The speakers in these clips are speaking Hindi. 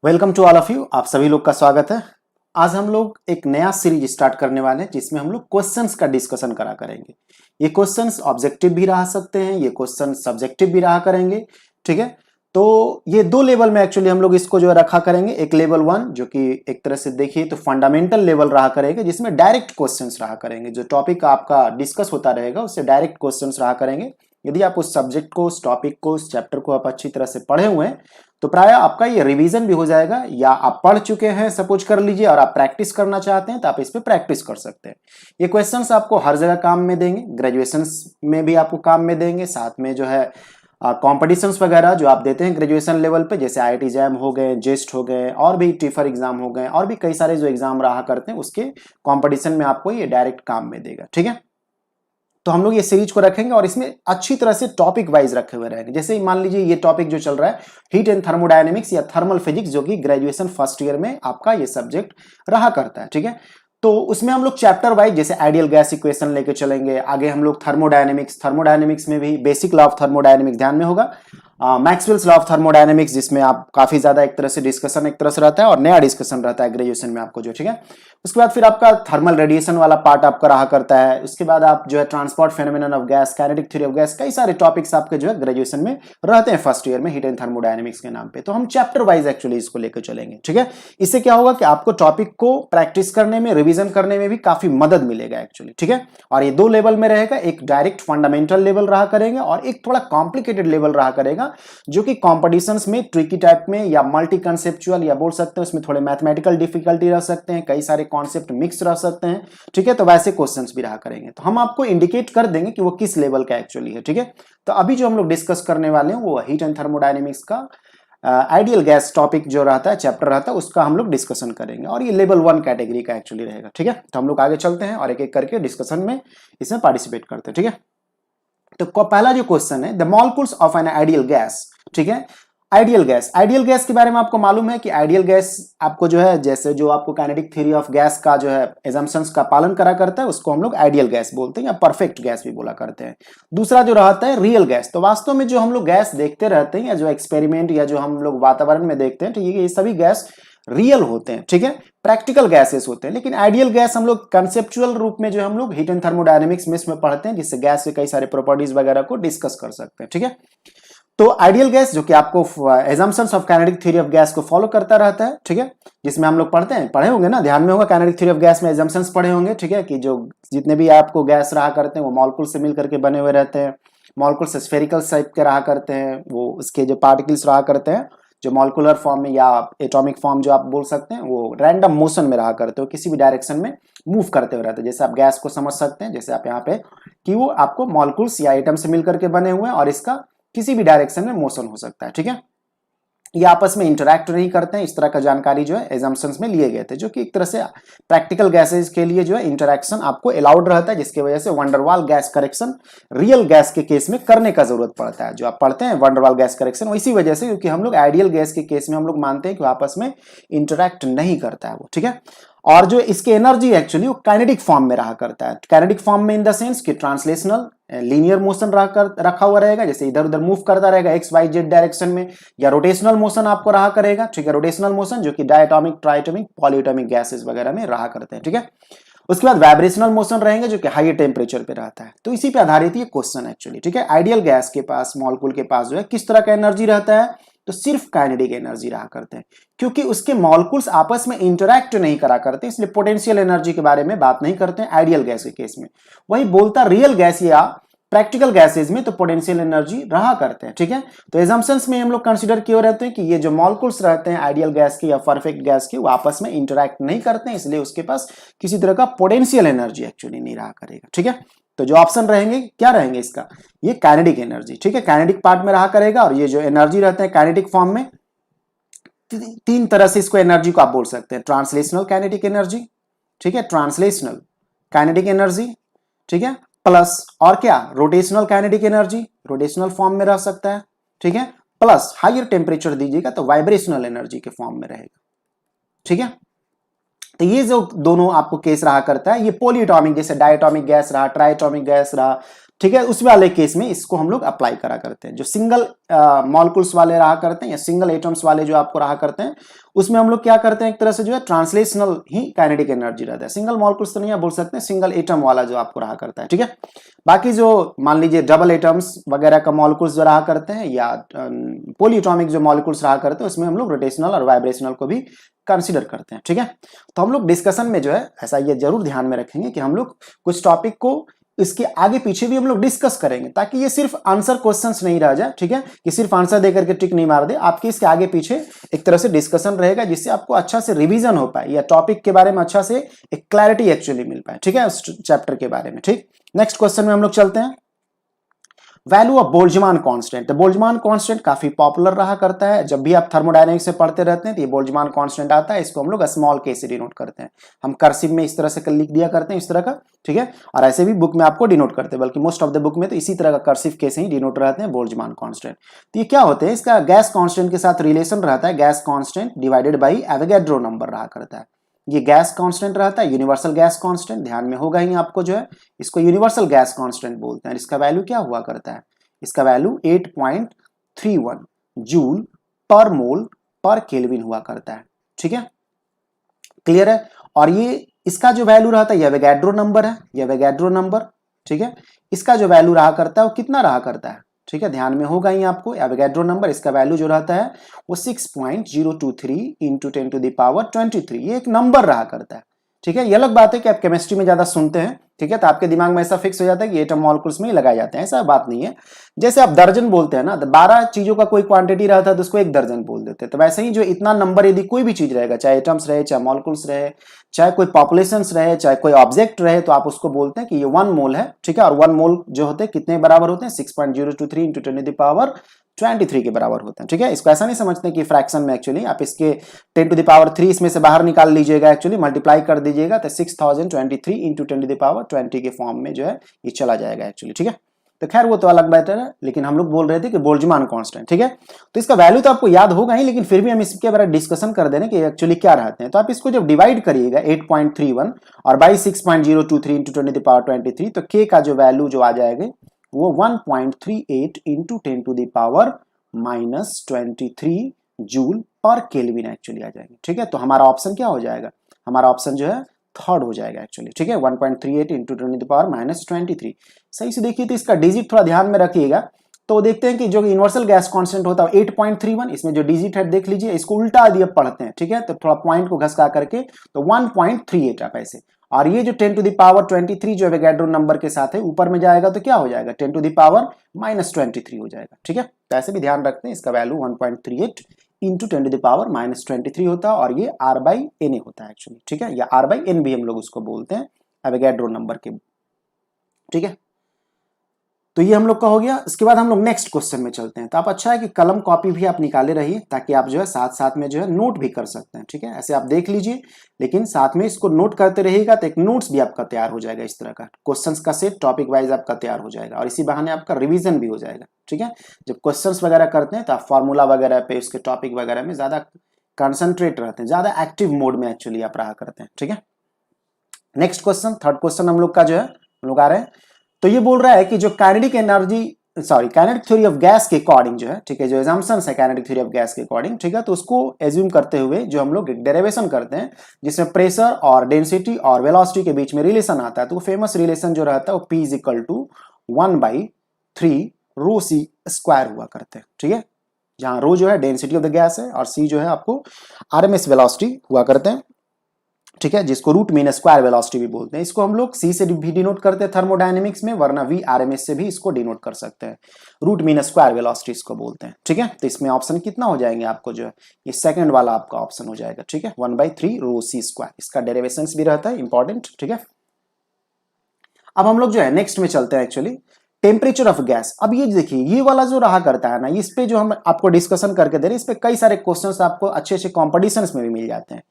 Welcome to all of you. आप सभी लोग का स्वागत है। आज हम लोग एक नया सीरीज स्टार्ट करने वाले हैं जिसमें हम लोग क्वेश्चंस का डिस्कशन करा करेंगे। ये क्वेश्चंस ऑब्जेक्टिव भी रहा सकते हैं, ये क्वेश्चन सब्जेक्टिव भी रहा करेंगे। ठीक है, तो ये दो लेवल में एक्चुअली हम लोग इसको जो है रखा करेंगे। एक लेवल 1 जो कि एक तरह से देखिए तो फंडामेंटल लेवल रहा करेंगे, जिसमें डायरेक्ट क्वेश्चंस रहा करेंगे। जो टॉपिक आपका डिस्कस होता रहेगा उससे डायरेक्ट क्वेश्चंस रहा करेंगे। यदि आप उस सब्जेक्ट को, उस टॉपिक को, उस चैप्टर को आप अच्छी तरह से पढ़े हुए हैं तो प्राय आपका ये रिवीजन भी हो जाएगा, या आप पढ़ चुके हैं सपोज कर लीजिए और आप प्रैक्टिस करना चाहते हैं तो आप इस पे प्रैक्टिस कर सकते हैं। ये क्वेश्चंस आपको हर जगह काम में देंगे, ग्रेजुएशंस में भी आपको काम में देंगे, साथ में जो है कॉम्पिटिशन्स वगैरह जो आप देते हैं ग्रेजुएशन लेवल पे, जैसे आईआईटी जैम हो गए, जेस्ट हो गए, और भी टीफर एग्जाम हो गए, और भी कई सारे जो एग्जाम रहा करते हैं उसके कॉम्पिटिशन में आपको ये डायरेक्ट काम में देगा। ठीक है, तो हम लोग ये सीरीज को रखेंगे और इसमें अच्छी तरह से टॉपिक वाइज रखे हुए रहेंगे। जैसे मान लीजिए ये टॉपिक जो चल रहा है हीट एंड थर्मोडायनेमिक्स या थर्मल फिजिक्स, जो कि ग्रेजुएशन फर्स्ट ईयर में आपका ये सब्जेक्ट रहा करता है। ठीक है, तो उसमें हम लोग चैप्टर वाइज जैसे आइडियल गैस इक्वेशन लेके चलेंगे। आगे हम लोग थर्मोडायनेमिक्स में भी बेसिक लॉ ऑफ थर्मोडायनेमिक्स ध्यान में होगा, मैक्सवेल्स लॉ ऑफ थर्मोडायनेमिक्स, जिसमें आप काफी ज्यादा एक तरह से डिस्कशन एक तरह से रहता है और नया डिस्कशन रहता है ग्रेजुएशन में आपको जो। ठीक है, उसके बाद फिर आपका थर्मल रेडिएशन वाला पार्ट आपका रहा करता है। उसके बाद आप जो है transport phenomenon of gas, kinetic theory of gas, कई सारे टॉपिक्स आपके जो है ग्रेजुएशन में रहते हैं फर्स्ट ईयर में हीट एंड थर्मोडायनेमिक्स के नाम पे। तो हम चैप्टर वाइज एक्चुअली इसको लेकर चलेंगे। ठीक है, इससे क्या होगा कि आपको टॉपिक को प्रैक्टिस करने में, रिविजन करने में भी काफी मदद मिलेगा एक्चुअली। ठीक है, और ये दो लेवल में रहेगा, एक डायरेक्ट फंडामेंटल लेवल रहा करेंगे और एक थोड़ा कॉम्प्लिकेटेड लेवल रहा करेगा, जो कि कॉम्पिटिशन्स में ट्रिकी टाइप में या मल्टी कंसेप्चुअल या बोल सकते हैं उसमें थोड़े मैथमेटिकल डिफिकल्टी रह सकते हैं, कई सारे कॉन्सेप्ट मिक्स रह सकते हैं। ठीक है, तो वैसे क्वेश्चंस भी रहा करेंगे, तो हम आपको इंडिकेट कर देंगे कि वो किस लेवल का एक्चुअली है। ठीक है, तो अभी जो हम लोग डिस्कस करने वाले हैं वो हीट एंड थर्मोडायनेमिक्स का आइडियल गैस टॉपिक जो रहता है, चैप्टर रहता है, उसका हम लोग डिस्कशन करेंगे और ये लेवल 1 कैटेगरी का एक्चुअली रहेगा। ठीक है, तो हम लोग आगे चलते हैं और एक एक करके डिस्कशन में इसमें पार्टिसिपेट करते हैं। ठीक है, तो पहला जो क्वेश्चन है, the molecules of an ideal gas. ठीक है, आइडियल गैस के बारे में आपको मालूम है कि आइडियल गैस आपको जो है, जैसे जो आपको काइनेटिक थ्योरी ऑफ गैस का जो है एजम्पशंस का पालन करा करता है, उसको हम लोग आइडियल गैस बोलते हैं या परफेक्ट गैस भी बोला करते हैं। दूसरा जो रहता है रियल गैस। तो वास्तव में जो हम लोग गैस देखते रहते हैं या जो एक्सपेरिमेंट या जो हम लोग वातावरण में देखते हैं, तो ये सभी गैस रियल होते हैं। ठीक है, प्रैक्टिकल गैसेस होते हैं। लेकिन आइडियल गैस हम लोग कंसेप्चुअल रूप में जो हम लोग हीट एंड थर्मोडायनेमिक्स में इसमें पढ़ते हैं, जिससे गैस के कई सारे प्रॉपर्टीज वगैरह को डिस्कस कर सकते हैं। ठीक है, तो आइडियल गैस जो कि आपको assumptions of kinetic theory of gas को फॉलो करता रहता है। ठीक है, जिसमें हम लोग पढ़े होंगे ना, ध्यान में होगा, काइनेटिक थ्योरी ऑफ गैस में एजम्पशंस पढ़े होंगे। ठीक है, कि जो जितने भी आपको गैस रहा करते हैं वो मॉलिक्यूल से मिलकर के बने हुए रहते हैं, मॉलिक्यूल से स्फेरिकल शेप के रहा करते हैं, वो उसके जो पार्टिकल्स रहा करते हैं जो मॉलिक्यूलर फॉर्म में या एटॉमिक फॉर्म जो आप बोल सकते हैं, वो रैंडम मोशन में रहा करते हो, किसी भी डायरेक्शन में मूव करते हुए रहते हैं। जैसे आप गैस को समझ सकते हैं, जैसे आप यहाँ पे कि वो आपको मॉलिक्यूल्स या आइटम से मिलकर के बने हुए हैं और इसका किसी भी डायरेक्शन में मोशन हो सकता है। ठीक है, ये आपस में इंटरैक्ट नहीं करते हैं, इस तरह का जानकारी जो है एजम्पशंस में लिए गए थे, जो कि एक तरह से प्रैक्टिकल गैसेज के लिए जो है इंटरैक्शन आपको अलाउड रहता है, जिसकी वजह से van der Waals gas correction real gas के केस में करने का जरूरत पड़ता है। जो आप पढ़ते हैं वंडरवाल गैस करेक्शन, इसी वजह से, क्योंकि हम लोग आइडियल गैस के केस में हम लोग मानते हैं कि आपस में इंटरैक्ट नहीं करता है वो। ठीक है, और जो इसके एनर्जी एक्चुअली वो काइनेटिक फॉर्म में रहा करता है। काइनेटिक फॉर्म में इन द सेंस कि ट्रांसलेशनल लीनियर मोशन रखा हुआ रहेगा, जैसे इधर उधर मूव करता रहेगा एक्स वाई जेड डायरेक्शन में, या रोटेशनल मोशन आपको रहा करेगा। ठीक है, रोटेशनल मोशन जो कि डायटोमिक, ट्राइटोमिक, पॉलीएटॉमिक गैसेस वगैरह में रहा करते हैं। ठीक है, उसके बाद वाइब्रेशनल मोशन रहेंगे जो कि हाई टेम्परेचर पे रहता है। तो इसी पे आधारित ये क्वेश्चन एक्चुअली। ठीक है, आइडियल गैस के पास, मॉलिक्यूल के पास जो है किस तरह का एनर्जी रहता है, तो सिर्फ काइनेटिक एनर्जी रहा करते हैं, क्योंकि उसके मॉलिक्यूल्स आपस में इंटरैक्ट नहीं करा करते, इसलिए पोटेंशियल एनर्जी के बारे में बात नहीं करते हैं आइडियल गैस के केस में। वही बोलता रियल गैस या प्रैक्टिकल गैसेज में तो पोटेंशियल एनर्जी रहा करते हैं। ठीक है, तो एजम्पशंस में हम लोग कंसीडर किए रहते हैं कि ये जो मॉलिक्यूल्स रहते हैं आइडियल गैस के या परफेक्ट गैस के, वो आपस में इंटरैक्ट नहीं करते हैं, इसलिए उसके पास किसी तरह का पोटेंशियल एनर्जी एक्चुअली नहीं रहा करेगा। ठीक है, तो जो ऑप्शन रहेंगे क्या रहेंगे इसका, ये काइनेटिक एनर्जी। ठीक है, काइनेटिक पार्ट में रहा करेगा, और ये जो एनर्जी रहते हैं काइनेटिक फॉर्म में, तीन तरह से इसको एनर्जी को आप बोल सकते हैं। ट्रांसलेशनल काइनेटिक एनर्जी, ठीक है, ट्रांसलेशनल काइनेटिक एनर्जी, ठीक है, प्लस और क्या, rotational kinetic energy, rotational form में रह सकता है। ठीक है, प्लस हायर टेम्परेचर दीजिएगा तो वाइब्रेशनल एनर्जी के फॉर्म में रहेगा। ठीक है, तो ये जो दोनों आपको केस रहा करता है, ये पॉलीएटॉमिक, जैसे डायटोमिक गैस रहा, ट्राइटोमिक गैस रहा, ठीक है, उस वाले केस में इसको हम लोग अप्लाई करा करते हैं। जो सिंगल मॉलिक्यूल्स वाले रहा करते हैं या सिंगल एटम्स वाले जो आपको रहा करते हैं, उसमें हम लोग क्या करते हैं, एक तरह से जो है ट्रांसलेशनल ही काइनेटिक एनर्जी रहता है। सिंगल मॉलिक्यूल्स तो नहीं आप बोल सकते, सिंगल एटम वाला जो आपको रहा करता है। ठीक है, बाकी जो मान लीजिए डबल एटम्स वगैरह का मॉलिक्यूल्स जो रहा करते हैं या पॉलीएटॉमिक जो मॉलिक्यूल्स रहा करते हैं, उसमें हम लोग रोटेशनल और वाइब्रेशनल को भी कंसीडर करते हैं। ठीक है, तो हम लोग डिस्कशन में जो है ऐसा ये जरूर ध्यान में रखेंगे कि हम लोग कुछ टॉपिक को इसके आगे पीछे भी हम लोग डिस्कस करेंगे, ताकि ये सिर्फ आंसर क्वेश्चंस नहीं रह जाए। ठीक है, कि सिर्फ आंसर देकर के टिक नहीं मार दे, आपके इसके आगे पीछे एक तरह से डिस्कशन रहेगा, जिससे आपको अच्छा से रिवीजन हो पाए या टॉपिक के बारे में अच्छा से एक क्लैरिटी एक्चुअली मिल पाए। ठीक है, उस चैप्टर के बारे में। ठीक, नेक्स्ट क्वेश्चन में हम लोग चलते हैं। Value of Boltzmann constant. तो बोल्ट्जमान कांस्टेंट काफी पॉपुलर रहा करता है, जब भी आप थर्मोडायनेमिक्स में पढ़ते रहते हैं तो ये बोल्ट्जमान कांस्टेंट आता है। इसको हम लोग स्मॉल के से डिनोट करते हैं, हम कर्सिव में इस तरह से लिख दिया करते हैं, इस तरह का। ठीक है, और ऐसे भी बुक में आपको डिनोट करते हैं, बल्कि मोस्ट ऑफ द बुक में तो इसी तरह का कर्सिव के से ही डिनोट रहते हैं बोल्ट्जमान कांस्टेंट। तो ये क्या होते हैं, इसका गैस कांस्टेंट के साथ रिलेशन रहता है, gas constant divided by Avogadro number रहा करता है। ये गैस कांस्टेंट रहता है, यूनिवर्सल गैस कांस्टेंट, ध्यान में होगा ही आपको जो है, इसको यूनिवर्सल गैस कांस्टेंट बोलते हैं। इसका वैल्यू क्या हुआ करता है, इसका वैल्यू 8.31 जूल पर मोल पर केल्विन हुआ करता है। ठीक है, क्लियर है। और ये इसका जो वैल्यू रहता है, ये एवोगैड्रो नंबर है, ये एवोगैड्रो नंबर। ठीक है, इसका जो वैल्यू रहा करता है वो कितना रहा करता है, ठीक है, ध्यान में होगा ही आपको, एवोगैड्रो नंबर, इसका वैल्यू जो रहता है वो 6.023 इंटू 10⁻23, ये एक नंबर रहा करता है। ठीक है, ये अलग बात है कि आप केमिस्ट्री में ज्यादा सुनते हैं, ठीक है, तो आपके दिमाग में ऐसा फिक्स हो जाता है कि एटम मॉलिक्यूल्स में ही लगाए जाते हैं, ऐसा बात नहीं है। जैसे आप दर्जन बोलते हैं ना, तो 12 चीजों का कोई क्वांटिटी रहता है तो उसको एक दर्जन बोल देते हैं। तो वैसे ही जो इतना नंबर यदि कोई भी चीज रहेगा, चाहे एटम्स रहे, चाहे मॉलिक्यूल्स रहे, चाहे कोई पॉपुलेशंस रहे, चाहे कोई ऑब्जेक्ट रहे, तो आप उसको बोलते हैं कि ये 1 मोल है। ठीक है, और 1 मोल जो होते हैं कितने बराबर होते हैं, 6.023 इंटू 10⁻23 के बराबर होते हैं। ठीक है, इसको ऐसा नहीं समझते कि फ्रैक्शन में, एक्चुअली आप इसके 10⁻3 इसमें से बाहर निकाल लीजिएगा, एक्चुअली मल्टीप्लाई कर दीजिएगा, तो 6023 इंटू 10⁻20 के फॉर्म में जो है ये चला जाएगा एक्चुअली। ठीक है, तो खैर वो तो अलग मैटर है, लेकिन हम लोग बोल रहे थे कि बोल्ट्जमान कांस्टेंट। ठीक है, तो इसका वैल्यू तो आपको याद होगा ही, लेकिन फिर भी हम इसके बारे में डिस्कशन कर दे रहे हैं कि एक्चुअली क्या रहते हैं। तो आप इसको जब डिवाइड करिएगा 8.31 और बाई 6.023 इंटू 10⁻23, तो के का जो वैल्यू जो आ जाएगा वो 1.38 into 10⁻23 joule per kelvin actually आ जाएंगे। ठीक है, तो हमारा ऑप्शन क्या हो जाएगा, हमारा ऑप्शन जो है थर्ड हो जाएगा एक्चुअली। ठीक है, 1.38 इंटू 10⁻23। सही से देखिए, तो इसका डिजिट थोड़ा ध्यान में रखिएगा। तो देखते हैं कि जो यूनिवर्सल गैस कांस्टेंट होता है 8.31, इसमें जो डिजिट है देख लीजिए, इसको उल्टा दिए पढ़ते हैं। ठीक है, तो थोड़ा पॉइंट को घसका करके तो 1.38 आप ऐसे, और ये जो 10⁻23 जो एवोगैड्रो नंबर के साथ है ऊपर में जाएगा तो क्या हो जाएगा, 10⁻23 हो जाएगा। ठीक है, तो ऐसे भी ध्यान रखते हैं, इसका वैल्यू 1.38 इंटू 10⁻23 होता है, और ये R/N होता है एक्चुअली। ठीक है, या R/N भी हम लोग उसको बोलते हैं एवोगैड्रो नंबर के। ठीक है, तो ये हम लोग का हो गया। इसके बाद हम लोग नेक्स्ट क्वेश्चन में चलते हैं। तो आप अच्छा है कि कलम कॉपी भी आप निकाले रहिए, ताकि आप जो है साथ साथ में जो है नोट भी कर सकते हैं। ठीक है, ऐसे आप देख लीजिए, लेकिन साथ में इसको नोट करते रहिएगा, तो एक नोट्स भी आपका तैयार हो जाएगा, इस तरह का क्वेश्चंस का सेट टॉपिक वाइज आपका तैयार हो जाएगा, और इसी बहाने आपका रिवीजन भी हो जाएगा। ठीक है, जब क्वेश्चंस वगैरह करते हैं तो आप फॉर्मूला वगैरह पे, उसके टॉपिक वगैरह में ज्यादा कंसंट्रेट रहते हैं, ज्यादा एक्टिव मोड में एक्चुअली आप रहा करते हैं। ठीक है, नेक्स्ट क्वेश्चन, थर्ड क्वेश्चन हम लोग का जो है हम लोग आ रहे हैं। तो ये बोल रहा है कि जो काइनेटिक थ्योरी ऑफ गैस के अकॉर्डिंग जो है, ठीक है, जो एजम्पशंस है काइनेटिक थ्योरी ऑफ गैस के अकॉर्डिंग, ठीक है, तो उसको एज्यूम करते हुए जो हम लोग डेरिवेशन करते हैं, जिसमें प्रेशर और डेंसिटी और वेलोसिटी के बीच में रिलेशन आता है, तो वो फेमस रिलेशन जो रहता है वो P = 1/3 रो सी स्क्वायर हुआ करते हैं। ठीक है, जहां रो जो है डेंसिटी ऑफ द गैस है, और सी जो है आपको RMS वेलोसिटी हुआ करते हैं। ठीक है, जिसको रूट मीन स्क्वायर वेलोसिटी भी बोलते हैं। इसको हम लोग सी से भी डिनोट करते हैं थर्मोडायनेमिक्स में, वरना VRMS से भी इसको डिनोट कर सकते हैं, रूट मीन स्क्वायर वेलोसिटी इसको बोलते हैं। ठीक है, तो इसमें ऑप्शन कितना हो जाएंगे आपको, जो है ये सेकंड वाला आपका ऑप्शन हो जाएगा। ठीक है, 1/3 रो सी स्क्वायर, इसका डेरिवेशंस भी रहता है इंपॉर्टेंट। ठीक है, अब हम लोग जो है नेक्स्ट में चलते हैं एक्चुअली, टेम्परेचर ऑफ गैस। अब ये देखिए, ये वाला जो रहा करता है ना, इस पे जो हम आपको डिस्कशन करके दे रहे हैं, इस पे कई सारे क्वेश्चंस आपको अच्छे अच्छे कॉम्पिटिशन्स में भी मिल जाते हैं,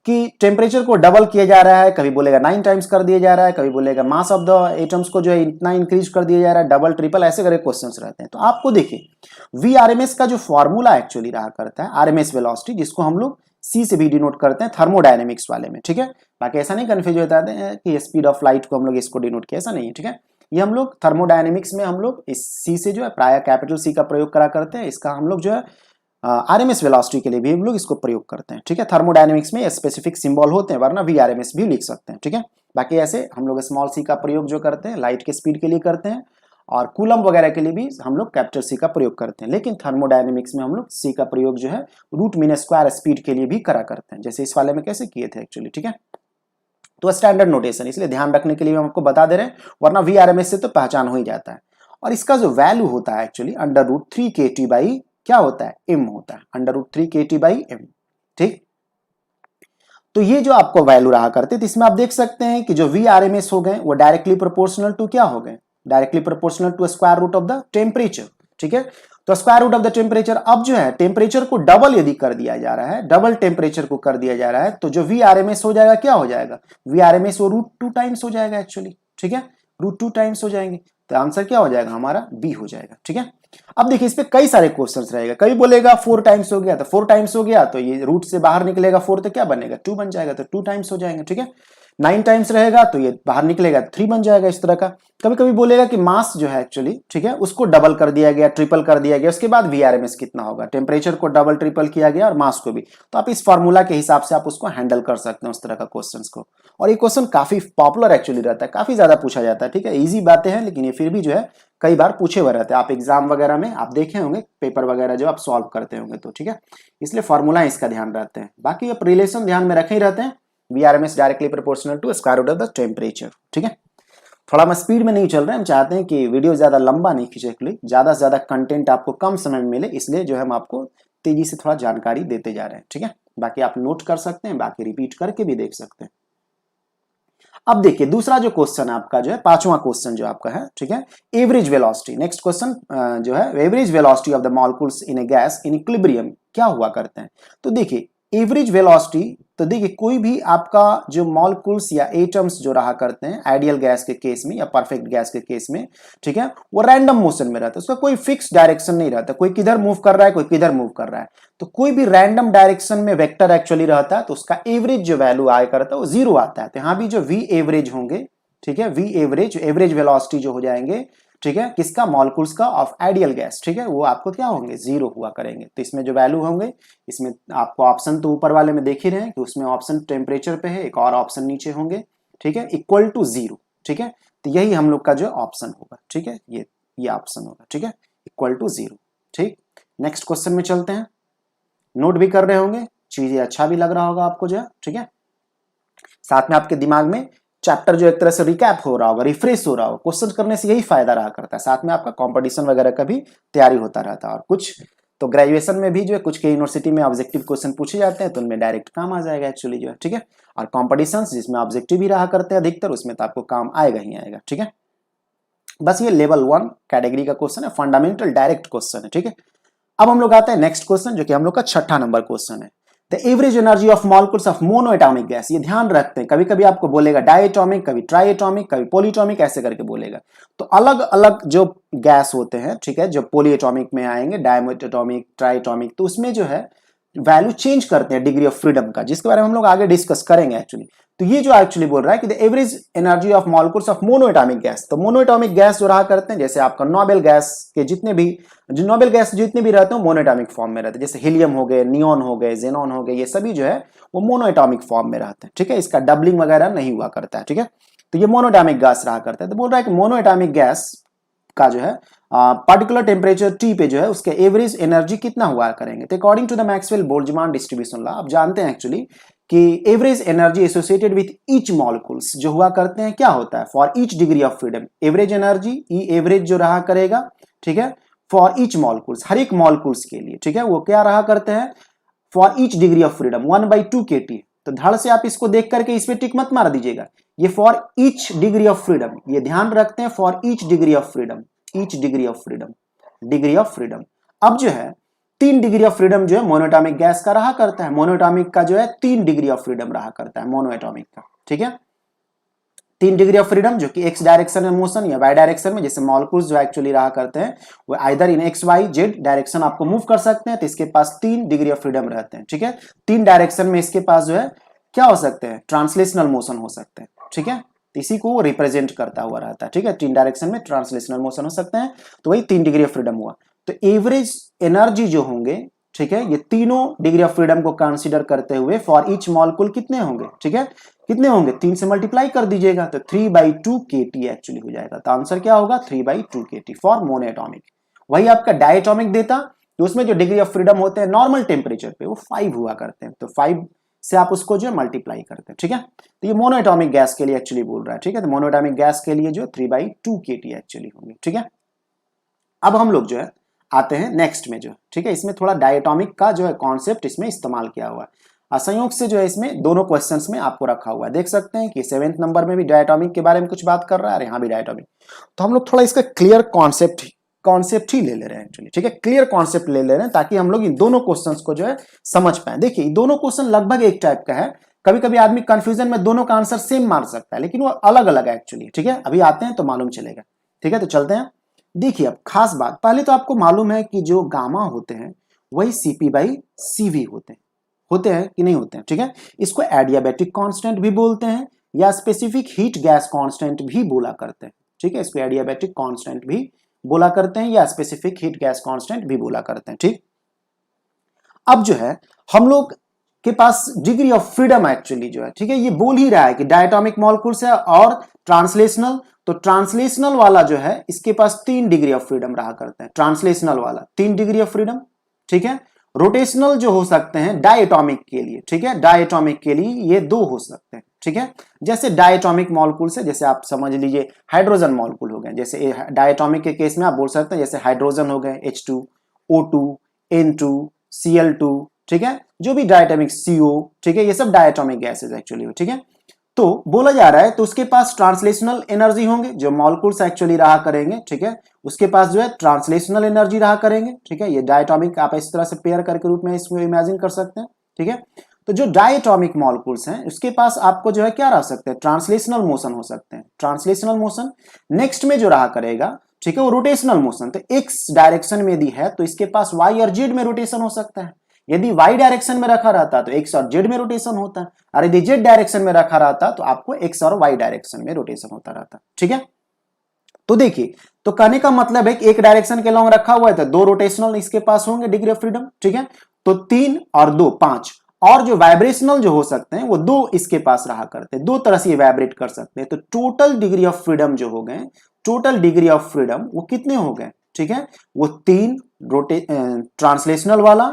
कि टेम्परेचर को डबल किया जा रहा है, कभी बोलेगा 9 टाइम्स कर दिया जा रहा है, कभी बोलेगा मास ऑफ द एटम्स को जो है इतना इंक्रीज कर दिया जा रहा है, डबल ट्रिपल ऐसे करके क्वेश्चंस रहते हैं। तो आपको देखिए, VRMS का जो फॉर्मूला एक्चुअली रहा करता है, RMS वेलोसिटी, जिसको हम लोग C से भी डिनोट करते हैं थर्मोडायनेमिक्स वाले में। ठीक है, बाकी ऐसा नहीं कंफ्यूज होता है कि स्पीड ऑफ लाइट को हम लोग इसको डिनोट किया, ऐसा नहीं है। ठीक है, ये हम लोग थर्मोडायनेमिक्स में हम लोग इस सी से जो है प्राय कैपिटल सी का प्रयोग करा करते हैं। इसका हम लोग जो है आरएमएस वेलोसिटी के लिए भी हम लोग इसको प्रयोग करते हैं, ठीक है। थर्मोडायनेमिक्स में स्पेसिफिक सिंबल होते हैं, वरना वीआरएमएस भी लिख सकते हैं, ठीक है। बाकी ऐसे हम लोग स्मॉल सी का प्रयोग जो करते हैं लाइट के स्पीड के लिए करते हैं, और कूलम वगैरह के लिए भी हम लोग कैपिटल सी का प्रयोग करते हैं। लेकिन थर्मोडायनेमिक्स में हम लोग सी का प्रयोग जो है रूट मीन स्क्वायर स्पीड के लिए भी करा करते हैं, जैसे इस वाले में कैसे किए थे एक्चुअली, ठीक है। तो स्टैंडर्ड नोटेशन, इसलिए ध्यान रखने के लिए हम आपको बता दे रहे हैं, वरना वीआरएमएस से तो पहचान हो ही जाता है। और इसका जो वैल्यू होता है एक्चुअली √3kT बाई क्या होता है, एम होता है, √3kT बाई एम, ठीक। तो ये जो आपको वैल्यू रहा करते, तो इसमें आप देख सकते हैं कि जो वीआरएमएस हो गए वो डायरेक्टली प्रोपोर्शनल टू क्या हो गए, directly proportional to square root of the temperature, ठीक है। तो square root of the temperature, अब जो है टेम्परेचर को डबल यदि कर दिया जा रहा है, डबल टेम्परेचर को कर दिया जा रहा है, तो जो वीआरएमएस हो जाएगा क्या हो जाएगा, वीआरएमएस वो √2 टाइम्स हो जाएगा एक्चुअली, ठीक है, √2 टाइम्स हो जाएंगे। तो आंसर क्या हो जाएगा हमारा बी हो जाएगा, ठीक है। अब देखिए इस पे कई सारे क्वेश्चंस रहेगा, कभी बोलेगा 4 टाइम्स हो गया, तो 4 टाइम्स हो गया तो ये रूट से बाहर निकलेगा 4 तो क्या बनेगा 2 बन जाएगा, तो 2 टाइम्स हो जाएंगे, ठीक है। 9 टाइम्स रहेगा तो ये बाहर निकलेगा 3 बन जाएगा, इस तरह का। कभी कभी बोलेगा कि मास जो है एक्चुअली, ठीक है, उसको डबल कर दिया गया, ट्रिपल कर दिया गया, उसके बाद वीआरएमएस कितना होगा, टेम्परेचर को डबल ट्रिपल किया गया और मास को भी, तो आप इस फॉर्मूला के हिसाब से आप उसको हैंडल कर सकते हैं उस तरह का क्वेश्चंस को। और ये क्वेश्चन काफी पॉपुलर एक्चुअली रहता है, काफी ज्यादा पूछा जाता है, ठीक है। इजी बातें हैं लेकिन ये फिर भी जो है कई बार पूछे हुए रहते हैं, आप एग्जाम वगैरह में आप देखे होंगे पेपर वगैरह जो आप सॉल्व करते होंगे, तो ठीक है, इसलिए फॉर्मूला इसका ध्यान रखते हैं। बाकी आप रिलेशन ध्यान में रखे ही रहते हैं, VRMS directly proportional to square root of the temperature, ठीक है। थोड़ा मैं स्पीड में नहीं चल रहे हैं, हम चाहते हैं कि वीडियो ज्यादा लंबा नहीं खींचे, ज्यादा से ज्यादा कंटेंट आपको कम समय में मिले, इसलिए जो है हम आपको तेजी से थोड़ा जानकारी देते जा रहे हैं, ठीक है। बाकी आप नोट कर सकते हैं, बाकी रिपीट करके भी देख सकते हैं। अब देखिए दूसरा जो क्वेश्चन आपका जो है, पांचवा क्वेश्चन जो आपका है, ठीक है, एवरेज वेलोसिटी। नेक्स्ट क्वेश्चन जो है average velocity of the molecules in A gas in equilibrium क्या हुआ करते हैं। तो देखिए एवरेज वेलोसिटी, तो देखिए कोई भी आपका जो मॉलिक्यूल्स या एटम्स जो रहा करते हैं आइडियल गैस के केस में या परफेक्ट गैस के केस में, ठीक है, वो रैंडम मोशन में रहता है, उसका कोई फिक्स डायरेक्शन नहीं रहता, कोई किधर मूव कर रहा है कोई किधर मूव कर रहा है, तो कोई भी रैंडम डायरेक्शन में वेक्टर एक्चुअली रहता है, तो उसका एवरेज जो वैल्यू आया करता है वो 0 आता है। तो यहाँ भी जो वी एवरेज होंगे, ठीक है, वी एवरेज वेलोसिटी जो हो जाएंगे, ठीक है, किसका, मॉलिक्यूल्स का ऑफ आइडियल गैस, ठीक है, वो आपको क्या होंगे 0 हुआ करेंगे। तो इसमें जो वैल्यू होंगे, इसमें आपको ऑप्शन तो ऊपर वाले में देख ही रहे हैं कि उसमें ऑप्शन टेम्परेचर पे है, एक और ऑप्शन नीचे होंगे, ठीक है, इक्वल टू 0, ठीक है। तो यही हम लोग का जो ऑप्शन होगा, ठीक है, ये ऑप्शन होगा, ठीक है, इक्वल टू 0, ठीक। नेक्स्ट क्वेश्चन में चलते हैं, नोट भी कर रहे होंगे, चीजें अच्छा भी लग रहा होगा आपको जो है, ठीक है। साथ में आपके दिमाग में चैप्टर जो एक तरह से रिकैप हो रहा होगा, रिफ्रेश हो रहा होगा, क्वेश्चन करने से यही फायदा रहा करता है। साथ में आपका कंपटीशन वगैरह का भी तैयारी होता रहता है, और कुछ तो ग्रेजुएशन में भी जो है कुछ के यूनिवर्सिटी में ऑब्जेक्टिव क्वेश्चन पूछे जाते हैं, तो उनमें डायरेक्ट काम आ जाएगा एक्चुअली जो है, ठीक है। और कॉम्पिटिशन जिसमें ऑब्जेक्टिव भी रहा करते हैं अधिकतर, उसमें तो आपको काम आएगा ही आएगा, ठीक है। बस ये लेवल 1 कैटेगरी का क्वेश्चन है, फंडामेंटल डायरेक्ट क्वेश्चन है, ठीक है। अब हम लोग आते हैं नेक्स्ट क्वेश्चन, जो कि हम लोग का 6ठा नंबर क्वेश्चन है। The average energy of molecules of monoatomic gas, ये ध्यान रखते हैं, कभी कभी आपको बोलेगा डायएटॉमिक, कभी ट्राइएटॉमिक, कभी पॉलीएटॉमिक, ऐसे करके बोलेगा। तो अलग अलग जो गैस होते हैं, ठीक है, जो पॉलीएटॉमिक में आएंगे, डायएटॉमिक, ट्राइएटॉमिक, तो उसमें जो है वैल्यू चेंज करते हैं डिग्री ऑफ फ्रीडम का, जिसके बारे में हम लोग आगे डिस्कस करेंगे एक्चुअली। तो ये जो एक्चुअली बोल रहा है कि the average energy of molecules of monoatomic gas, तो मोनोएटॉमिक गैस जो रहा करते हैं, जैसे आपका नोबेल गैस के जितने भी रहते हैं मोनोएटॉमिक फॉर्म में रहते हैं, जैसे हीलियम हो गए, नियॉन हो गए, जेनॉन हो गए, ये सभी जो है वो मोनोएटॉमिक फॉर्म में रहते हैं, ठीक है, इसका डबलिंग वगैरह नहीं हुआ करता है, ठीक है। तो ये मोनोएटॉमिक गैस रहा करता है। तो बोल रहा है कि मोनोएटॉमिक गैस का जो है पार्टिकुलर टेम्परेचर टी पे जो है उसके एवरेज एनर्जी कितना हुआ करेंगे। तो according to the Maxwell Boltzmann distribution law, आप जानते हैं एक्चुअली कि average energy associated with each molecules जो हुआ करते हैं, क्या होता है, for each degree of freedom, average energy E average जो रहा करेगा, ठीक है, फॉर ईच मॉलिक्यूल्स, हर एक मॉलिक्यूल्स के लिए, ठीक है, वो क्या रहा करते हैं, for each degree of freedom 1/2 kT। तो धड़ से आप इसको देख करके इस पे टिक मत मार दीजिएगा, ये for each degree of freedom, ये ध्यान रखते हैं, for each degree of freedom, each degree of freedom, degree of freedom. अब जो है 3 डिग्री ऑफ फ्रीडम जो है मोनोएटॉमिक गैस का रहा करता है, मोनोएटॉमिक का जो है 3 डिग्री ऑफ फ्रीडम रहा करता है मोनोएटॉमिक का, ठीक है। 3 डिग्री ऑफ फ्रीडम जो कि एक्स डायरेक्शन में मोशन या वाई डायरेक्शन में, जैसे मॉलिक्यूल्स जो एक्चुअली रहा करते हैं वो either in x y z direction आपको मूव कर सकते हैं, तो इसके पास 3 डिग्री ऑफ फ्रीडम रहते हैं, ठीक है। 3 डायरेक्शन में इसके पास जो है क्या हो सकते हैं, ट्रांसलेशनल मोशन हो सकते हैं, ठीक है। तो इसी को वो रिप्रेजेंट करता हुआ रहता है, ठीक है। 3 डायरेक्शन में ट्रांसलेशनल मोशन हो सकते हैं, तो वही 3 डिग्री ऑफ फ्रीडम हुआ। तो एवरेज एनर्जी जो होंगे, ठीक है, ये तीनों डिग्री ऑफ फ्रीडम को कंसीडर करते हुए फॉर ईच मॉलिक्यूल कितने होंगे, ठीक है, कितने होंगे, 3 से मल्टीप्लाई कर दीजिएगा तो 3/2 kT एक्चुअली हो जाएगा। तो आंसर क्या होगा, 3/2 kT फॉर मोनोएटॉमिक। वही आपका डायटॉमिक देता तो उसमें जो डिग्री ऑफ फ्रीडम होते हैं नॉर्मल टेम्परेचर पे वो 5 हुआ करते हैं, तो 5 से आप उसको जो है मल्टीप्लाई करते हैं, ठीक है। तो ये मोनोएटॉमिक गैस के लिए एक्चुअली बोल रहा है, ठीक है। तो मोनोएटॉमिक गैस के लिए जो 3/2 kT एक्चुअली होंगे, ठीक है। अब हम लोग जो है आते हैं नेक्स्ट में जो, ठीक है, इसमें थोड़ा डायटॉमिक का जो है कॉन्सेप्ट इसमें इस्तेमाल किया हुआ है। संयोग से जो है इसमें दोनों क्वेश्चंस में आपको रखा हुआ है, देख सकते हैं कि 7th नंबर में भी डायटॉमिक के बारे में कुछ बात कर रहा है और यहाँ भी डायटॉमिक। तो हम लोग थोड़ा इसका क्लियर कॉन्सेप्ट ही ले ले रहे हैं एक्चुअली, ठीक है, क्लियर कॉन्सेप्ट ले ले रहे हैं ताकि हम लोग इन दोनों क्वेश्चंस को जो है समझ पाए। देखिए दोनों क्वेश्चन लगभग एक टाइप का है, कभी कभी आदमी कंफ्यूजन में दोनों का आंसर सेम मार सकता है लेकिन वो अलग अलग है एक्चुअली, ठीक है। अभी आते हैं तो मालूम चलेगा, ठीक है। तो चलते हैं। देखिए अब खास बात, पहले तो आपको मालूम है कि जो गामा होते हैं वही CP/CV होते हैं कि नहीं होते हैं, ठीक है। इसको एडियाबैटिक कांस्टेंट भी बोलते हैं या स्पेसिफिक हीट गैस कांस्टेंट भी बोला करते हैं, ठीक है। इसको एडियाबैटिक कांस्टेंट भी बोला करते हैं या स्पेसिफिक हीट गैस कांस्टेंट भी बोला करते हैं, ठीक। अब जो है हम लोग के पास डिग्री ऑफ फ्रीडम एक्चुअली जो है, ठीक है, ये बोल ही रहा है कि डायटॉमिक मॉलिक्यूल्स है और ट्रांसलेशनल। तो ट्रांसलेशनल वाला जो है इसके पास 3 डिग्री ऑफ फ्रीडम रहा करते हैं, ट्रांसलेशनल वाला 3 डिग्री ऑफ फ्रीडम, ठीक है। रोटेशनल जो हो सकते हैं डायटॉमिक के लिए, ठीक है, डायटॉमिक के लिए ये 2 हो सकते हैं, ठीक है। जैसे डायटॉमिक मॉलिक्यूल से जैसे आप समझ लीजिए हाइड्रोजन मॉलिक्यूल हो गए, जैसे डायटॉमिक के केस में आप बोल सकते हैं जैसे हाइड्रोजन हो गए H2, O2, N2, Cl2, ठीक है, जो भी डायटॉमिक CO, ठीक है, ये सब डायटॉमिक गैसेस एक्चुअली, ठीक है। तो बोला जा रहा है तो उसके पास ट्रांसलेशनल एनर्जी होंगे जो मॉलिक्यूल्स एक्चुअली रहा करेंगे, ठीक है, उसके पास जो है ट्रांसलेशनल एनर्जी रहा करेंगे, ठीक है। ये डायटॉमिक आप इस तरह से पेयर करके रूप में इसको इमेजिन कर सकते हैं, ठीक है। तो जो डायटॉमिक मॉलिक्यूल्स हैं उसके पास आपको जो है क्या रह सकते हैं, ट्रांसलेशनल मोशन हो सकते हैं, ट्रांसलेशनल मोशन। नेक्स्ट में जो रहा करेगा, ठीक है, वो रोटेशनल मोशन। तो एक्स डायरेक्शन में यदि है तो इसके पास वाई और जेड में रोटेशन हो सकता है। यदि y डायरेक्शन में रखा रहता तो x और z में रोटेशन होता है, और यदि z डायरेक्शन में रखा रहता तो आपको x और y डायरेक्शन में रोटेशन होता रहता, ठीक है। तो देखिए, तो कहने का मतलब है कि एक डायरेक्शन के लॉन्ग रखा हुआ है तो 2 रोटेशनल इसके पास होंगे डिग्री ऑफ फ्रीडम, ठीक है। तो 3 और 2 5, और जो वाइब्रेशनल जो हो सकते हैं वो 2 इसके पास रहा करते हैं, 2 तरह से ये वाइब्रेट कर सकते हैं। तो टोटल डिग्री ऑफ फ्रीडम जो हो गए, टोटल डिग्री ऑफ फ्रीडम वो कितने हो गए, ठीक है, वो 3 ट्रांसलेशनल वाला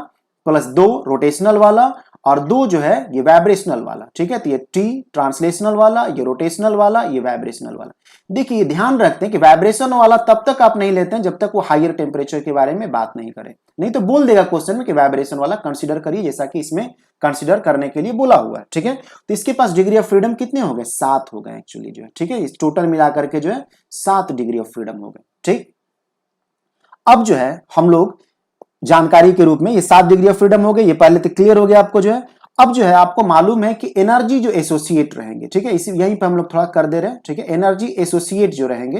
प्लस 2 रोटेशनल वाला और 2 जो है ये वाइब्रेशनल वाला, ठीक है। तो ये T ट्रांसलेशनल वाला, ये रोटेशनल वाला, ये वाइब्रेशनल वाला। देखिए ध्यान रखते हैं कि वाइब्रेशन वाला तब तक आप नहीं लेते हैं जब तक वो हायर टेम्परेचर के बारे में बात नहीं करे, नहीं तो बोल देगा क्वेश्चन में कि वाइब्रेशन वाला कंसीडर करिए, जैसा कि इसमें कंसीडर करने के लिए बोला हुआ है, ठीक है। तो इसके पास डिग्री ऑफ फ्रीडम कितने हो गए, 7 हो गए एक्चुअली जो है, ठीक है। इस टोटल मिलाकर के जो है 7 डिग्री ऑफ फ्रीडम हो गए, ठीक। अब जो है हम लोग जानकारी के रूप में ये 7 डिग्री ऑफ फ्रीडम हो गए, ये पहले तो क्लियर हो गया आपको जो है। अब जो है आपको मालूम है कि एनर्जी जो एसोसिएट रहेंगे, ठीक है, इसी यहीं पे हम लोग थोड़ा कर दे रहे हैं, ठीक है। एनर्जी एसोसिएट जो रहेंगे,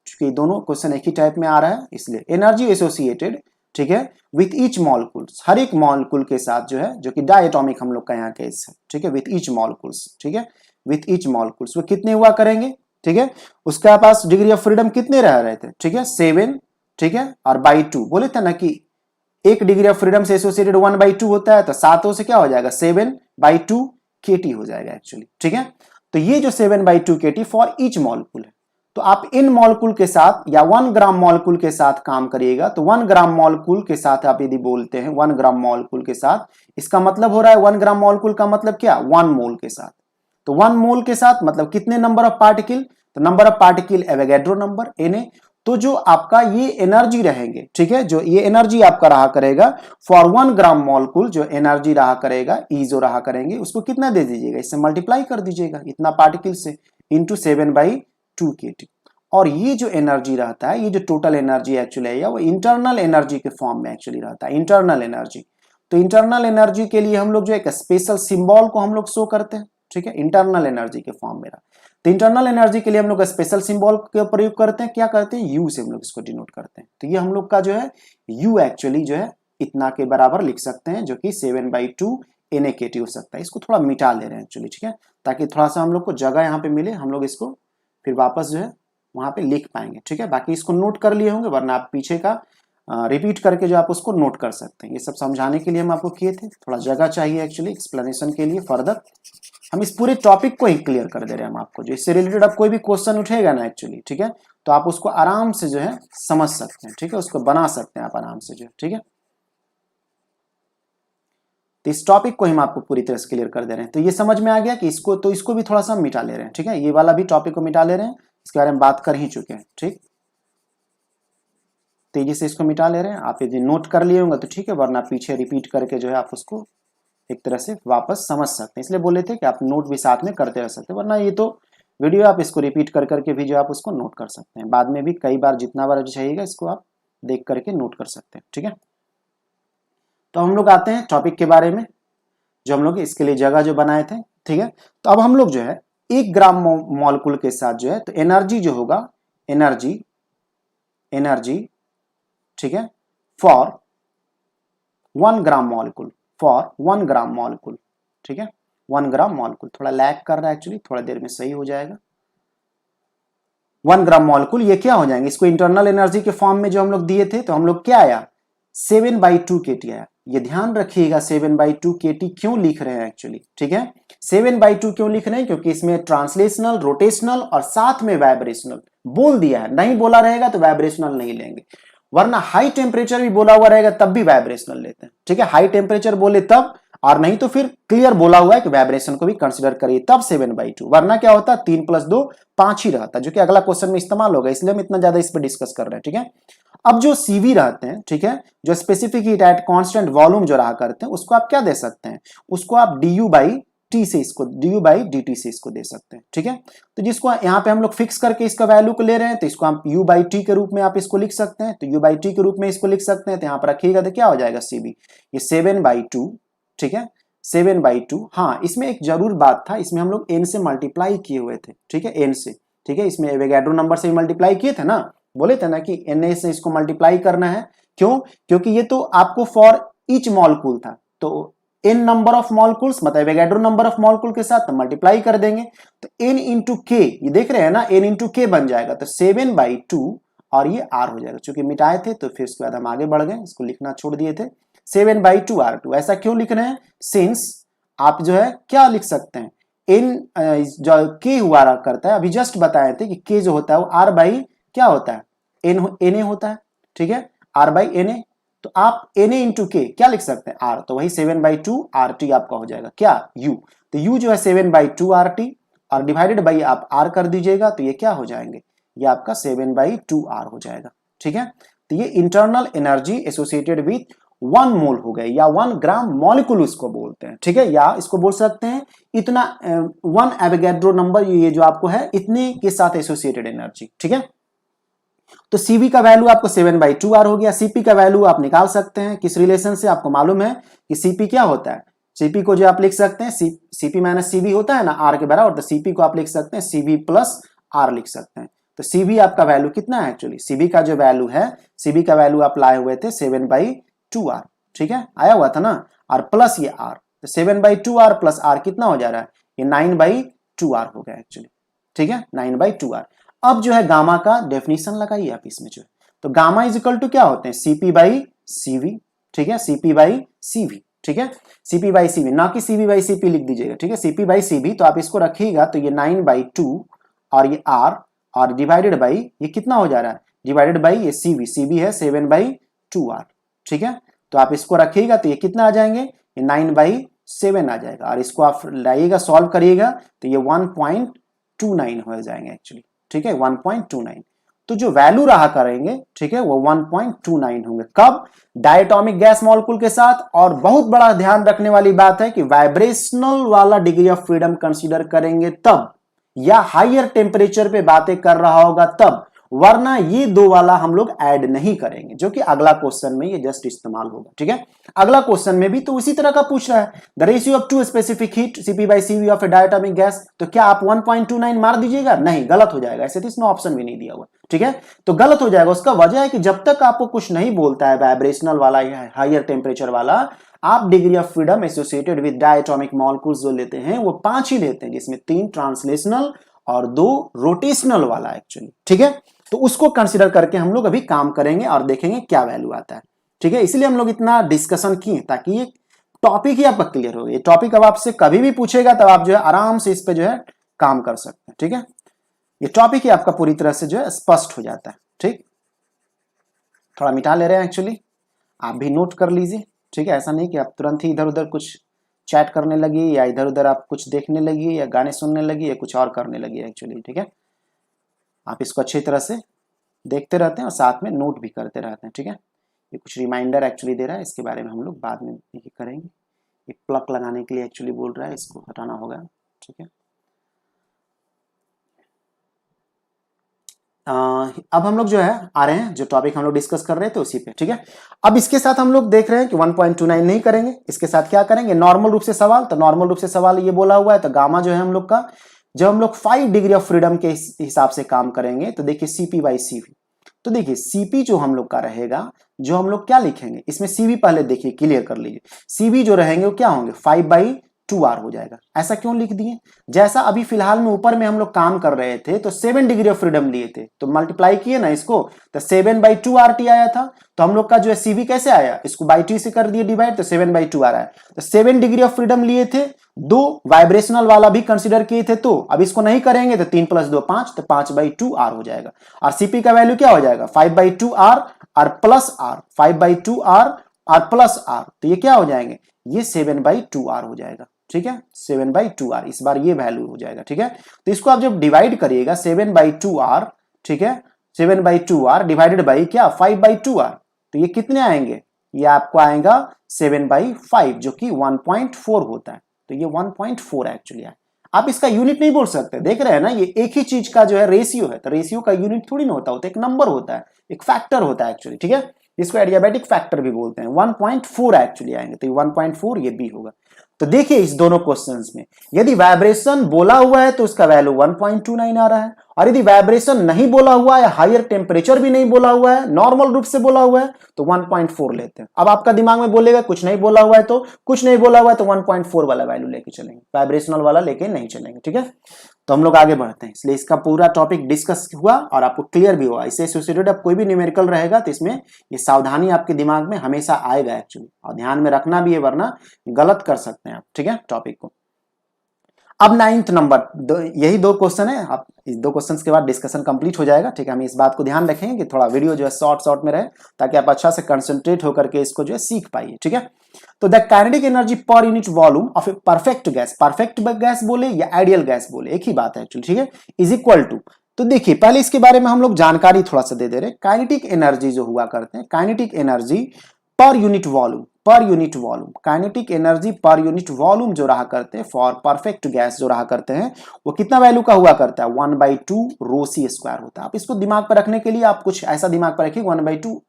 क्योंकि दोनों क्वेश्चन एक ही टाइप में आ रहा है इसलिए एनर्जी एसोसिएटेड, ठीक है, विथ ईच मॉलिक्यूल्स, हर एक मॉलिक्यूल के साथ जो है, जो कि डायटॉमिक हम लोग का यहाँ केस है, ठीक है, विथ ईच मॉलिक्यूल्स, ठीक है, विथ ईच मॉलिक्यूल्स वो कितने हुआ करेंगे, ठीक है। उसके पास डिग्री ऑफ फ्रीडम कितने रह रहे थे, ठीक है, 7, ठीक है, और बाई 2 बोले थे ना कि एक डिग्री ऑफ फ्रीडम से एसोसिएटेड 1/2 होता है, तो 7 से क्या हो जाएगा 7/2 kT हो जाएगा एक्चुअली, ठीक है। तो ये जो 7/2 kT फॉर ईच मॉलिक्यूल है। तो आप इन मॉलिक्यूल के साथ या 1 ग्राम मॉलिक्यूल के साथ काम करिएगा, तो 1 ग्राम मॉलिक्यूल के साथ आप यदि बोलते हैं 1 ग्राम मॉलिक्यूल के साथ, इसका मतलब हो रहा है 1 ग्राम मॉलिक्यूल का मतलब क्या, 1 मोल के साथ। तो 1 मोल के साथ मतलब कितने नंबर ऑफ पार्टिकल, तो number of particle Avogadro number Na। तो जो आपका ये एनर्जी रहेंगे, ठीक है, जो ये एनर्जी आपका रहा करेगा फॉर 1 ग्राम मॉलिक्यूल, जो एनर्जी रहा करेगा ई जो रहा करेंगे उसको कितना दे दीजिएगा, इससे मल्टीप्लाई कर दीजिएगा इतना पार्टिकल से इंटू 7/2 kT। और ये जो एनर्जी रहता है, ये जो टोटल एनर्जी एक्चुअली है वो इंटरनल एनर्जी के फॉर्म में एक्चुअली रहता है, इंटरनल एनर्जी। तो इंटरनल एनर्जी के लिए हम लोग जो एक स्पेशल सिंबल को हम लोग शो करते हैं, ठीक है, इंटरनल एनर्जी के फॉर्म में। तो इंटरनल एनर्जी के लिए हम लोग स्पेशल सिंबल का प्रयोग करते हैं, क्या करते हैं, यू से हम लोग इसको डिनोट करते हैं। तो ये हम लोग का जो है यू एक्चुअली जो है इतना के बराबर लिख सकते हैं, जो कि 7/2 NaKT हो सकता है। इसको थोड़ा मिटा ले रहे हैं एक्चुअली, ठीक है, ताकि थोड़ा सा हम लोग को जगह यहाँ पे मिले, हम लोग इसको फिर वापस जो है वहाँ पे लिख पाएंगे, ठीक है। बाकी इसको नोट कर लिए होंगे, वरना आप पीछे का रिपीट करके जो आप उसको नोट कर सकते हैं। ये सब समझाने के लिए हम आपको किए थे, थोड़ा जगह चाहिए एक्चुअली एक्सप्लेनेशन के लिए फर्दर। हम इस पूरे टॉपिक को ही क्लियर कर दे रहे हैं हम आपको, जो इससे रिलेटेड अब कोई भी क्वेश्चन उठेगा ना एक्चुअली, ठीक है, तो आप उसको आराम से जो है समझ सकते हैं, ठीक है, उसको बना सकते हैं आप आराम से जो है, ठीक है। तो इस टॉपिक को हम आपको पूरी तरह से क्लियर कर दे रहे हैं। तो ये समझ में आ गया कि इसको भी थोड़ा सा मिटा ले रहे हैं, ठीक है, ये वाला भी टॉपिक को मिटा ले रहे हैं, इसके बारे में बात कर ही चुके हैं, ठीक। तेजी से इसको मिटा ले रहे हैं। आप यदि नोट कर लिए होंगे तो ठीक है, वरना पीछे रिपीट करके जो है आप उसको एक तरह से वापस समझ सकते हैं। इसलिए बोले थे कि आप नोट भी साथ में करते रह सकते हैं, वरना ये तो वीडियो आप इसको रिपीट कर करके भी जो आप उसको नोट कर सकते हैं। बाद में भी कई बार जितना बार चाहिएगा इसको आप देख करके नोट कर सकते हैं, ठीक है। तो हम लोग आते हैं टॉपिक के बारे में, जो हम लोग इसके लिए जगह जो बनाए थे, ठीक है। तो अब हम लोग जो है 1 ग्राम मॉलिक्यूल के साथ जो है, तो एनर्जी जो होगा, एनर्जी ठीक है, फॉर 1 ग्राम मॉलिक्यूल, ठीक है, 1 ग्राम मॉलिक्यूल। थोड़ा लैग कर रहा है एक्चुअली, थोड़ा देर में सही हो जाएगा। 1 ग्राम मॉलिक्यूल ये क्या हो जाएंगे, इसको इंटरनल एनर्जी के फॉर्म में जो हम लोग दिए थे, तो हम लोग क्या आया 7/2 kT आया। ये ध्यान रखिएगा 7/2 kT क्यों लिख रहे हैं एक्चुअली, ठीक है। 7/2 क्यों लिख रहे हैं, क्योंकि इसमें ट्रांसलेशनल, रोटेशनल और साथ में वाइब्रेशनल बोल दिया है। नहीं बोला रहेगा तो वाइब्रेशनल नहीं लेंगे, वरना हाई टेम्परेचर भी बोला हुआ रहेगा तब भी वाइब्रेशनल लेते हैं, ठीक है। हाई टेम्परेचर बोले तब, और नहीं तो फिर क्लियर बोला हुआ है कि वाइब्रेशन को भी कंसीडर करिए तब 7/2, वरना क्या होता है 3 + 2 5 ही रहता, जो कि अगला क्वेश्चन में इस्तेमाल होगा, इसलिए हम इतना ज्यादा इस पर डिस्कस कर रहे हैं, ठीक है। अब जो CV रहते हैं, ठीक है, जो specific heat at constant volume जो रहा करते हैं, उसको आप क्या दे सकते हैं, उसको आप du/T से इसको du/dt से इसको दे सकते हैं, ठीक है। तो जिसको यहाँ पे हम लोग फिक्स करके इसका वैल्यू को ले रहे हैं, तो इसको आप u/T के रूप में आप इसको लिख सकते हैं। तो u/T के रूप में इसको लिख सकते हैं, तो यहाँ पर रखिएगा तो क्या हो जाएगा CV, ये 7/2, ठीक है, 7/2। हाँ, इसमें एक जरूर बात था, इसमें हम लोग n से मल्टीप्लाई किए हुए थे, ठीक है, n से, ठीक है, इसमें एवोगाड्रो नंबर से मल्टीप्लाई किए थे ना, बोले थे ना कि Na से इसको मल्टीप्लाई करना है। क्यों, क्योंकि ये तो आपको फॉर ईच मॉलिक्यूल था, तो n नंबर ऑफ मॉलिक्यूल्स मतलब एवोगाड्रो नंबर ऑफ मॉलिक्यूल के साथ मल्टीप्लाई कर देंगे, तो n × k, ये देख रहे हैं ना, n × k बन जाएगा, तो 7/2 और ये r हो जाएगा। चूंकि मिटाए थे तो फिर उसके बाद हम आगे बढ़ गए, इसको लिखना छोड़ दिए थे, 7/2 R2। ऐसा क्यों लिख रहे हैं, सिंस आप जो है क्या लिख सकते हैं, n जो k हुआ करता है, अभी जस्ट बताए थे कि k जो होता है वो r/ क्या होता है, Na होता है, ठीक है, r/Na। तो आप Na × k क्या लिख सकते हैं, r, तो वही 7/2 RT आपका हो जाएगा क्या, u। तो u जो है 7/2 RT और डिवाइडेड बाई आप r कर दीजिएगा, तो ये क्या हो जाएंगे, ये आपका 7/2 R हो जाएगा, ठीक है। तो ये इंटरनल एनर्जी एसोसिएटेड विथ 1 मोल हो गए, या 1 ग्राम मॉलिक्यूल उसको बोलते हैं, ठीक है, या इसको बोल सकते हैं इतना 1 एवोगाड्रो नंबर, ये जो आपको है इतने के साथ एसोसिएटेड एनर्जी, ठीक है। तो CV का वैल्यू आपको 7/2 R हो गया। CP का वैल्यू आप निकाल सकते हैं किस रिलेशन से, आपको मालूम है कि CP क्या होता है, CP को जो आप लिख सकते हैं CP - CV होता है ना R के बराबर, तो CP को आप लिख सकते हैं CV + R लिख सकते हैं। तो CV आपका वैल्यू कितना है एक्चुअली, CV का जो वैल्यू है, CV का वैल्यू आप लाए हुए थे 7/2 R, ठीक है, आया हुआ था ना, और प्लस ये R, तो 7/2 R + R कितना हो जा रहा है, ये 9/2 R हो गया एक्चुअली, ठीक है, 9/2 R। अब जो है गामा का डेफिनेशन लगाइए आप इसमें जो है, तो गामा = क्या होते हैं, CP/CV, ठीक है, CP/CV, ठीक है, CP/CV, ना कि CV/CP लिख दीजिएगा, ठीक है, CP/CV। तो आप इसको रखिएगा, तो ये 9/2 और ये R और डिवाइडेड बाई ये कितना हो जा रहा है, डिवाइडेड बाई ये CV है 7/2 R, ठीक है। तो आप इसको रखिएगा, तो ये कितना आ जाएंगे, ये 9/7 आ जाएगा, और इसको आप लाइएगा सॉल्व करिएगा, तो ये 1.29 हो जाएंगे एक्चुअली, ठीक है, 1.29। तो जो वैल्यू रहा करेंगे, ठीक है, वो 1.29 होंगे। कब, डायटोमिक गैस मॉलिक्यूल के साथ। और बहुत बड़ा ध्यान रखने वाली बात है कि वाइब्रेशनल वाला डिग्री ऑफ फ्रीडम कंसीडर करेंगे तब, या हायर टेम्परेचर पे बातें कर रहा होगा तब, वरना ये 2 वाला हम लोग ऐड नहीं करेंगे, जो कि अगला क्वेश्चन में ये जस्ट इस्तेमाल होगा, ठीक है। अगला क्वेश्चन में भी तो उसी तरह का पूछ रहा है, the ratio of 2 specific heat CP/CV of A diatomic gas, तो क्या आप 1.29 मार दीजिएगा, नहीं, गलत हो जाएगा, ऐसे तो इसमें ऑप्शन भी नहीं दिया हुआ, ठीक है, तो गलत हो जाएगा। उसका वजह है कि जब तक आपको कुछ नहीं बोलता है वाइब्रेशनल वाला या हायर टेम्परेचर वाला, आप degree of freedom associated with diatomic molecules जो लेते हैं वो 5 ही लेते हैं, जिसमें 3 ट्रांसलेशनल और 2 रोटेशनल वाला एक्चुअली, ठीक है। तो उसको कंसिडर करके हम लोग अभी काम करेंगे और देखेंगे क्या वैल्यू आता है, ठीक है। इसलिए हम लोग इतना डिस्कशन किए ताकि ये टॉपिक ही आपका क्लियर हो। ये टॉपिक अब आपसे कभी भी पूछेगा तब आप जो है आराम से इस पे जो है काम कर सकते हैं, ठीक है। ये टॉपिक ही आपका पूरी तरह से जो है स्पष्ट हो जाता है, ठीक। थोड़ा मिटा ले रहे हैं एक्चुअली, आप भी नोट कर लीजिए, ठीक है। ऐसा नहीं कि आप तुरंत ही इधर उधर कुछ चैट करने लगी या इधर उधर आप कुछ देखने लगी या गाने सुनने लगी या कुछ और करने लगी एक्चुअली, ठीक है। आप इसको अच्छी तरह से देखते रहते हैं और साथ में नोट भी करते रहते हैं, ठीक है। ये कुछ रिमाइंडर एक्चुअली दे रहा है, इसके बारे में हम लोग बाद में ये करेंगे। ये प्लग लगाने के लिए एक्चुअली बोल रहा है, इसको हटाना होगा, ठीक है। अब हम लोग जो है आ रहे हैं जो टॉपिक हम लोग डिस्कस कर रहे थे उसी पे, ठीक है। अब इसके साथ हम लोग देख रहे हैं कि 1.29 नहीं करेंगे, इसके साथ क्या करेंगे, नॉर्मल रूप से सवाल। तो नॉर्मल रूप से सवाल ये बोला हुआ है, तो गामा जो है हम लोग का, जब हम लोग 5 डिग्री ऑफ फ्रीडम के हिसाब से काम करेंगे तो देखिए सीपी बाई सीवी। तो देखिए सीपी जो हम लोग का रहेगा, जो हम लोग क्या लिखेंगे इसमें, सीवी पहले देखिए क्लियर कर लीजिए। सीवी जो रहेंगे वो क्या होंगे, 5/2r हो जाएगा। ऐसा क्यों लिख दिए, जैसा अभी फिलहाल में ऊपर में हम लोग काम कर रहे थे तो 7 डिग्री ऑफ फ्रीडम लिए थे, तो मल्टीप्लाई किए ना इसको, तो 7/2RT आया था। तो हम लोग का जो है सीवी कैसे आया, इसको बाई टी से कर दिए डिवाइड, तो 7/2 आया। तो 7 डिग्री ऑफ फ्रीडम लिए थे, 2 वाइब्रेशनल वाला भी कंसिडर किए थे, तो अब इसको नहीं करेंगे तो 3 + 2 5, तो 5/2r हो जाएगा। और सीपी का वैल्यू क्या हो जाएगा, 5/2r और प्लस r, 5/2r और प्लस r, तो ये क्या हो जाएंगे, ये 7/2r हो जाएगा, ठीक है। 7/2r, इस बार ये वैल्यू हो जाएगा, ठीक है। तो इसको आप जब डिवाइड करिएगा 7/2r, ठीक है, 7/2r डिवाइडेड बाई क्या, 5/2r, तो ये कितने आएंगे, ये आपको आएगा 7/5 जो कि 1.4 होता है। तो ये 1.4 एक्चुअली है। आप इसका यूनिट नहीं बोल सकते, देख रहे हैं ना, ये एक ही चीज का जो है रेशियो है, तो रेशियो का यूनिट थोड़ी ना होता है, एक नंबर होता है, एक फैक्टर होता है एक्चुअली, ठीक है। इसको एडियाबैटिक फैक्टर भी बोलते हैं। 1.4 एक्चुअली आएंगे, तो 1.4 ये भी होगा। तो देखिए इस दोनों क्वेश्चंस में यदि वाइब्रेशन बोला हुआ है तो उसका वैल्यू 1.29 आ रहा है, और यदि वाइब्रेशन नहीं बोला हुआ है, हायर टेम्परेचर भी नहीं बोला हुआ है, नॉर्मल रूप से बोला हुआ है, तो 1.4 लेते हैं। अब आपका दिमाग में बोलेगा कुछ नहीं बोला हुआ है, तो कुछ नहीं बोला हुआ है तो 1.4 वाला वैल्यू लेके चलेंगे, वाइब्रेशनल वाला लेके नहीं चलेंगे, ठीक है। तो हम लोग आगे बढ़ते हैं, इसलिए इसका पूरा टॉपिक डिस्कस हुआ और आपको क्लियर भी हुआ। इससे एसोसिएटेड अब कोई भी न्यूमेरिकल रहेगा तो इसमें ये सावधानी आपके दिमाग में हमेशा आएगा एक्चुअली, और ध्यान में रखना भी है, वरना गलत कर सकते हैं आप, ठीक है, टॉपिक को। अब 9th नंबर, यही 2 क्वेश्चन है, आप इस 2 क्वेश्चन के बाद डिस्कशन कंप्लीट हो जाएगा, ठीक है। हम इस बात को ध्यान रखेंगे कि थोड़ा वीडियो जो है शॉर्ट में रहे, ताकि आप अच्छा से कंसंट्रेट होकर के इसको जो है सीख पाइए, ठीक है। तो the kinetic energy per unit volume of a perfect gas, perfect gas बोले या आइडियल गैस बोले, एक ही बात है एक्चुअली, ठीक है, इज इक्वल टू। तो देखिए पहले इसके बारे में हम लोग जानकारी थोड़ा सा दे दे रहे। काइनेटिक एनर्जी जो हुआ करते हैं, kinetic energy per unit volume, per unit volume, kinetic energy per unit volume जो रहा करते हैं फॉर परफेक्ट गैस जो रहा करते हैं, वो कितना वैल्यू का हुआ करता है, 1/2 ρc² होता है। आप इसको दिमाग पर रखने के लिए आप कुछ ऐसा दिमाग पर रखिए, 1/2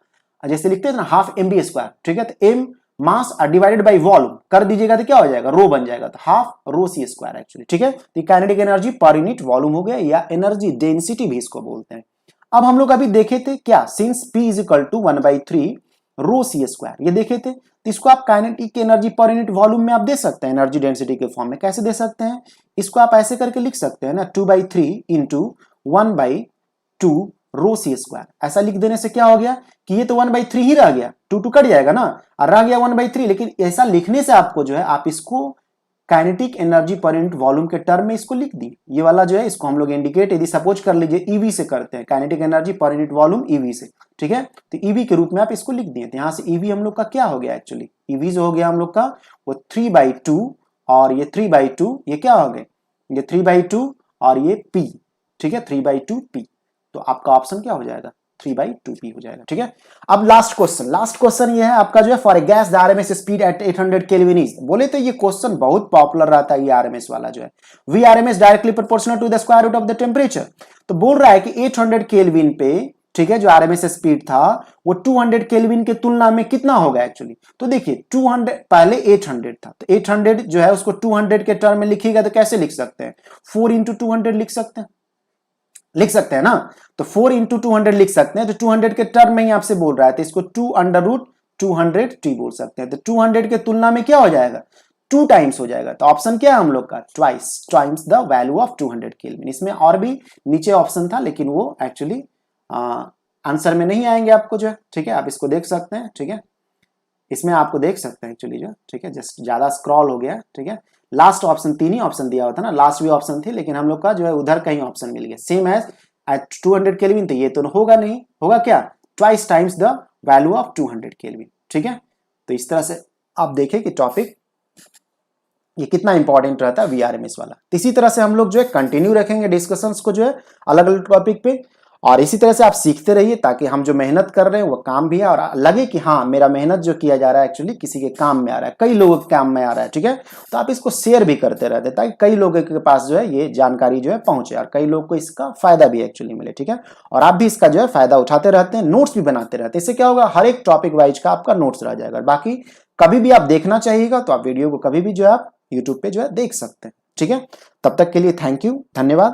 जैसे लिखते हैं ना, ½ mv², ठीक है। तो m mass divided by volume कर दीजिएगा तो क्या हो जाएगा, रो बन जाएगा, तो ½ ρc² एक्चुअली, ठीक है। तो kinetic energy per unit volume हो गया, या एनर्जी डेंसिटी भी इसको बोलते हैं। अब हम लोग अभी देखे थे क्या, सिंस p = 1/3 ρc², ये देखे थे। तो इसको आप kinetic energy per unit volume में आप दे सकते हैं, एनर्जी डेंसिटी के फॉर्म में। कैसे दे सकते हैं, इसको आप ऐसे करके लिख सकते हैं ना, 2/3 × 1/2 ρc²। ऐसा लिख देने से क्या हो गया कि ये तो 1/3 ही रह गया, 2 कट जाएगा ना, और रह गया 1/3। लेकिन ऐसा लिखने से आपको जो है, आप इसको kinetic energy per unit volume के टर्म में इसको लिख दी। ये वाला जो है इसको हम लोग इंडिकेट, यदि सपोज कर लीजिए ईवी से करते हैं, kinetic energy per unit volume EV से, ठीक है। तो ईवी के रूप में आप इसको लिख दिए। तो यहां से ईवी हम लोग का क्या हो गया एक्चुअली, ईवी जो हो गया हम लोग का वो 3/2, और ये 3/2, ये क्या हो गए, ये 3/2 और ये p, ठीक है, 3/2p। तो आपका ऑप्शन क्या हो जाएगा, 3/2p हो जाएगा, ठीक है। अब लास्ट क्वेश्चन ये है आपका जो है, for a gas the RMS speed at 800 kelvin is, बोले तो ये क्वेश्चन बहुत पॉपुलर रहता है, ये आरएमएस वाला जो है, V RMS directly proportional to the square root of the temperature. तो बोल रहा है कि 800 केल्विन पे, ठीक है, जो आरएमएस स्पीड था वो 200 केल्विन के तुलना में कितना होगा एक्चुअली। तो देखिए 200 पहले 800 था, तो 800 जो है उसको 200 के टर्म में लिखिएगा तो कैसे लिख सकते हैं, 4 × 200 लिख सकते हैं ना। तो 4 × 200 लिख सकते हैं, तो 200 के टर्म में ही आपसे बोल रहा है, तो इसको 2 √ 200t बोल सकते हैं। तो 200 के तुलना में क्या हो जाएगा, 2 टाइम्स हो जाएगा। तो ऑप्शन क्या है हम लोग का, twice, times the value of 200 kelvin. इसमें और भी नीचे ऑप्शन था लेकिन वो एक्चुअली आंसर में नहीं आएंगे आपको जो है, ठीक है। आप इसको देख सकते हैं, ठीक है, इसमें आपको देख सकते हैं एक्चुअली जो, ठीक है, जस्ट ज्यादा स्क्रॉल हो गया, ठीक है। लास्ट ऑप्शन 3 ही ऑप्शन दिया हुआ था ना, लास्ट भी ऑप्शन थी लेकिन हम लोग का जो है उधर कहीं ऑप्शन मिल गया, सेम एज एट 200 केल्विन। तो ये तो होगा नहीं, होगा क्या, twice times the value of 200 kelvin, ठीक है। तो इस तरह से आप देखें कि टॉपिक ये कितना इंपॉर्टेंट रहता है वीआरएमएस वाला। इसी तरह से हम लोग जो है कंटिन्यू रखेंगे डिस्कशंस को जो है अलग अलग टॉपिक पे, और इसी तरह से आप सीखते रहिए ताकि हम जो मेहनत कर रहे हैं वो काम भी है और लगे कि हाँ मेरा मेहनत जो किया जा रहा है एक्चुअली किसी के काम में आ रहा है, कई लोगों के काम में आ रहा है, ठीक है। तो आप इसको शेयर भी करते रहते ताकि कई लोगों के पास जो है ये जानकारी जो है पहुंचे और कई लोग को इसका फायदा भी एक्चुअली मिले, ठीक है। और आप भी इसका जो है फायदा उठाते रहते हैं, नोट्स भी बनाते रहते हैं। इससे क्या होगा, हर एक टॉपिक वाइज का आपका नोट्स रह जाएगा। बाकी कभी भी आप देखना चाहिएगा तो आप वीडियो को कभी भी जो है आप यूट्यूब पे जो है देख सकते हैं, ठीक है। तब तक के लिए थैंक यू, धन्यवाद।